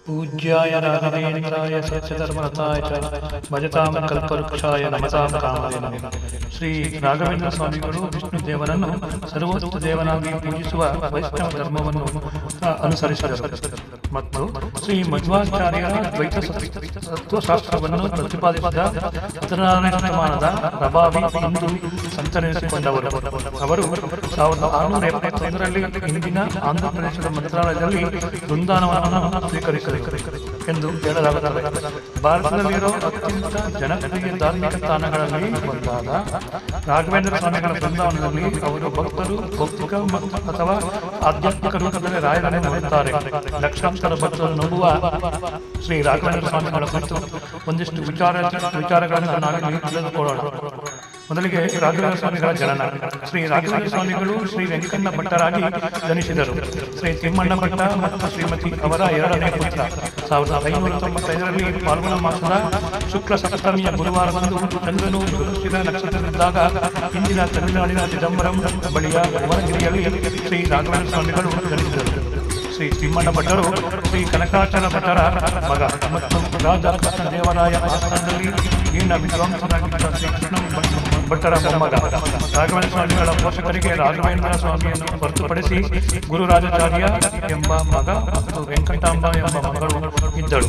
पूज्याय राघवेन्द्राय सत्यधर्मरताय च ಭಜತಾಂ ಕಲ್ಪವೃಕ್ಷಾಯ ನಮತಾಂ ಕಾಮಧೇನವೇ. ಶ್ರೀ ರಾಘವೇಂದ್ರ ಸ್ವಾಮಿಗಳು ವಿಷ್ಣು ದೇವರನ್ನು ಸರ್ವೋತ್ತಮ ದೇವನಾಗಿ ಪೂಜಿಸುವ ವೈಷ್ಣವ ಧರ್ಮವನ್ನು ಅನುಸರಿಸಿದರು ಮತ್ತು ಶ್ರೀ ಮಧ್ವಾಚಾರ್ಯರ ದ್ವೈತ ತತ್ವಶಾಸ್ತ್ರವನ್ನು ಪ್ರತಿಪಾದಿಸಿದ 16ನೇ ಶತಮಾನದ ಪ್ರಭಾವಿ ಹಿಂದೂ ಸಂತರಿಸಿಕೊಂಡವರು. ಅವರು 1671ರಲ್ಲಿ ಇಂದಿನ ಆಂಧ್ರಪ್ರದೇಶದ ಮಂತ್ರಾಲಯದಲ್ಲಿ ವೃಂದಾವನವನ್ನು ಸ್ವೀಕರಿಸಿದರು ಎಂದು ಹೇಳಲಾಗುತ್ತದೆ. ಭಾರತದಲ್ಲಿರೋ ಅತ್ಯಂತ ಜನಪ್ರಿಯ ಧಾರ್ಮಿಕ ತಾಣಗಳಲ್ಲಿ ಒಂದಾದ ರಾಘವೇಂದ್ರ ಸ್ವಾಮಿಗಳ ಬೃಂದಾವನದಲ್ಲಿ ಅವರು ಭಕ್ತರು ಭೌತಿಕ ಅಥವಾ ಆಧ್ಯಾತ್ಮಿಕ ರೂಪದಲ್ಲಿ ರಾಯರನ್ನು ನಡೆಯುತ್ತಾರೆ. ಲಕ್ಷಾಂತರ ಭಕ್ತರು ನಂಬುವ ಶ್ರೀ ರಾಘವೇಂದ್ರ ಸ್ವಾಮಿಗಳ ಕುರಿತು ಒಂದಿಷ್ಟು ವಿಚಾರಗಳನ್ನು ನಾವಿಲ್ಲಿ ತಿಳಿದುಕೊಳ್ಳೋಣ. ಮೊದಲಿಗೆ ರಾಘವೇಂದ್ರ ಸ್ವಾಮಿಗಳ ಜನನ. ಶ್ರೀ ರಾಘವೇಂದ್ರ ಸ್ವಾಮಿಗಳು ಶ್ರೀ ವೆಂಕಣ್ಣ ಭಟ್ಟರಾಗಿ ಜನಿಸಿದರು. ಶ್ರೀ ತಿಮ್ಮಣ್ಣ ಭಟ್ಟ ಮತ್ತು ಶ್ರೀಮತಿ ಅವರ ಎರಡನೇ ಪುತ್ರ. 1595ರಲ್ಲಿ ಫಾಲ್ಗುಣ ಮಾಸದ ಶುಕ್ಲ ಸಪ್ತಮಿಯ ಗುರುವಾರದಂದು ಚಂದ್ರನು ಧನುಸ್ಸಿನ ನಕ್ಷತ್ರದಲ್ಲಿದ್ದಾಗ ಇಂದಿನ ತಮಿಳುನಾಡಿನ ಚಿದಂಬರಂ ಬಳಿಯ ವನಗಿರಿಯಲ್ಲಿ ಶ್ರೀ ರಾಘವೇಂದ್ರ ಸ್ವಾಮಿಗಳು ಜನಿಸಿದರು. ಶ್ರೀ ತಿಮ್ಮಣ್ಣ ಭಟ್ಟರು ಶ್ರೀ ಕನಕಾಚಲ ಭಟ್ಟರ ಮಗ ಮತ್ತು ರಾಜ ಕೃಷ್ಣ ದೇವರಾಯ ಆಸ್ಥಾನದಲ್ಲಿ ಈನ ವಿದ್ವಾಂಸರಾಗಿದ್ದ ಶ್ರೀ ಕೃಷ್ಣ ಭಟ್ಟರ ಮೊಮ್ಮಗ. ರಾಘವೇಂದ್ರ ಸ್ವಾಮಿಗಳ ಪೋಷಕರಿಗೆ ರಾಘವೇಂದ್ರ ಸ್ವಾಮಿಯನ್ನು ಹೊರತುಪಡಿಸಿ ಗುರುರಾಜಾಚಾರ್ಯ ಎಂಬ ಮಗ ಮತ್ತು ವೆಂಕಟಾಂಬ ಎಂಬ ಮಗಳು ಇದ್ದಳು.